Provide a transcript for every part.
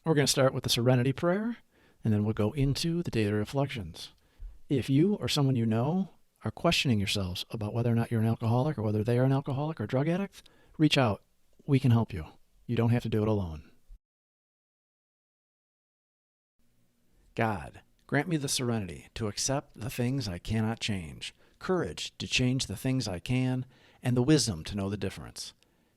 We're going to start with the Serenity Prayer, and then we'll go into the daily reflections. If you or someone you know are questioning yourselves about whether or not you're an alcoholic or whether they are an alcoholic or drug addict, reach out. We can help you. You don't have to do it alone. God, grant me the serenity to accept the things I cannot change, courage to change the things I can, and the wisdom to know the difference.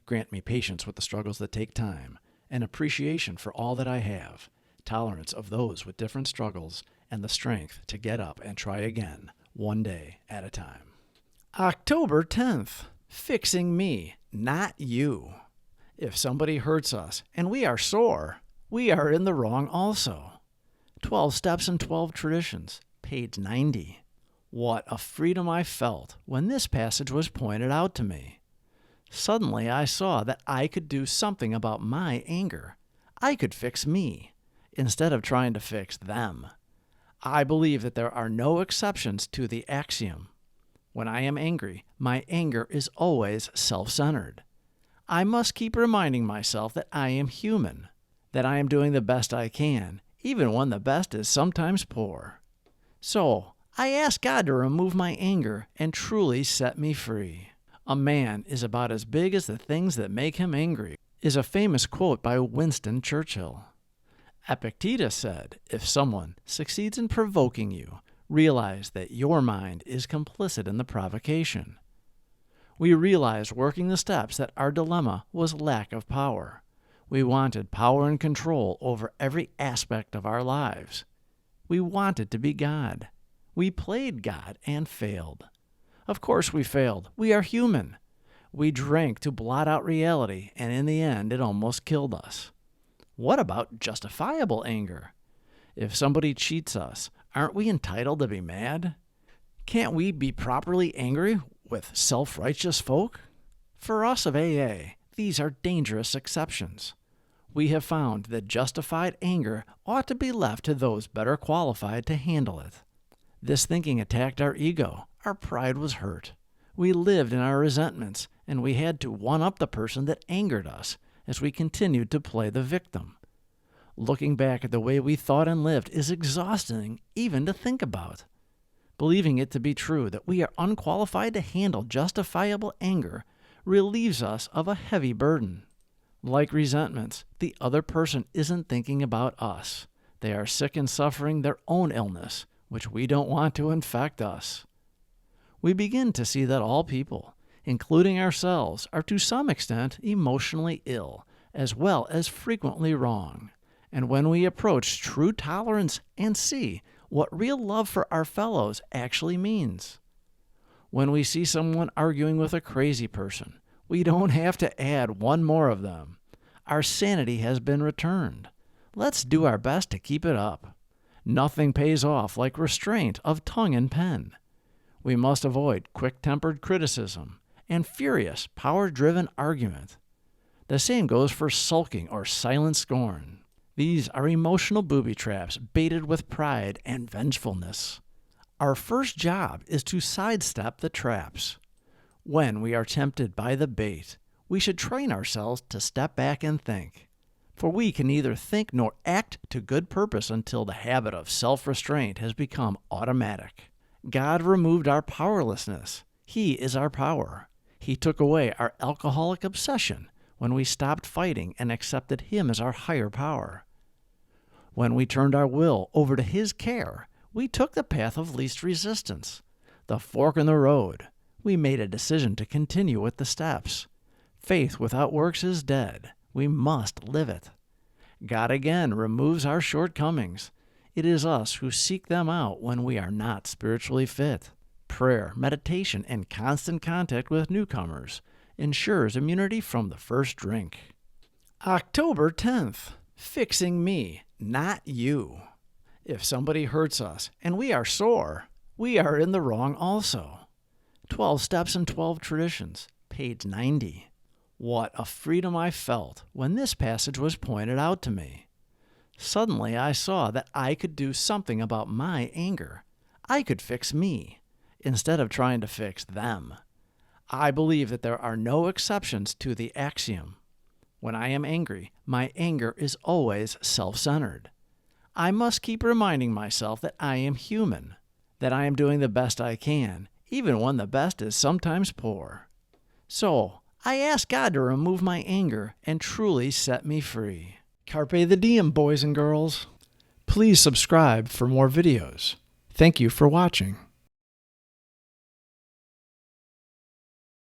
Grant me patience with the struggles that take time, and appreciation for all that I have, tolerance of those with different struggles, and the strength to get up and try again, one day at a time. October 10th. Fixing me, not you. If somebody hurts us and we are sore, we are in the wrong also. 12 Steps and 12 Traditions, page 90. What a freedom I felt when this passage was pointed out to me. Suddenly I saw that I could do something about my anger. I could fix me, instead of trying to fix them. I believe that there are no exceptions to the axiom. When I am angry, my anger is always self-centered. I must keep reminding myself that I am human, that I am doing the best I can, even when the best is sometimes poor. So, I ask God to remove my anger and truly set me free. A man is about as big as the things that make him angry, is a famous quote by Winston Churchill. Epictetus said, if someone succeeds in provoking you, realize that your mind is complicit in the provocation. We realized working the steps that our dilemma was lack of power. We wanted power and control over every aspect of our lives. We wanted to be God. We played God and failed. Of course we failed. We are human. We drank to blot out reality, and in the end it almost killed us. What about justifiable anger? If somebody cheats us, aren't we entitled to be mad? Can't we be properly angry with self-righteous folk? For us of AA, these are dangerous exceptions. We have found that justified anger ought to be left to those better qualified to handle it. This thinking attacked our ego. Our pride was hurt. We lived in our resentments, and we had to one-up the person that angered us as we continued to play the victim. Looking back at the way we thought and lived is exhausting even to think about. Believing it to be true that we are unqualified to handle justifiable anger relieves us of a heavy burden. Like resentments, the other person isn't thinking about us. They are sick and suffering their own illness, which we don't want to infect us. We begin to see that all people, including ourselves, are to some extent emotionally ill, as well as frequently wrong. And when we approach true tolerance and see what real love for our fellows actually means. When we see someone arguing with a crazy person, we don't have to add one more of them. Our sanity has been returned. Let's do our best to keep it up. Nothing pays off like restraint of tongue and pen. We must avoid quick-tempered criticism and furious, power-driven argument. The same goes for sulking or silent scorn. These are emotional booby traps baited with pride and vengefulness. Our first job is to sidestep the traps. When we are tempted by the bait, we should train ourselves to step back and think. For we can neither think nor act to good purpose until the habit of self-restraint has become automatic. God removed our powerlessness. He is our power. He took away our alcoholic obsession when we stopped fighting and accepted Him as our higher power. When we turned our will over to His care, we took the path of least resistance, the fork in the road. We made a decision to continue with the steps. Faith without works is dead. We must live it. God again removes our shortcomings. It is us who seek them out when we are not spiritually fit. Prayer, meditation, and constant contact with newcomers ensures immunity from the first drink. October 10th. Fixing me, not you. If somebody hurts us and we are sore, we are in the wrong also. 12 Steps and 12 Traditions, page 90. What a freedom I felt when this passage was pointed out to me. Suddenly I saw that I could do something about my anger. I could fix me, instead of trying to fix them. I believe that there are no exceptions to the axiom. When I am angry, my anger is always self-centered. I must keep reminding myself that I am human, that I am doing the best I can, even when the best is sometimes poor. So, I ask God to remove my anger and truly set me free. Carpe the diem, boys and girls. Please subscribe for more videos. Thank you for watching.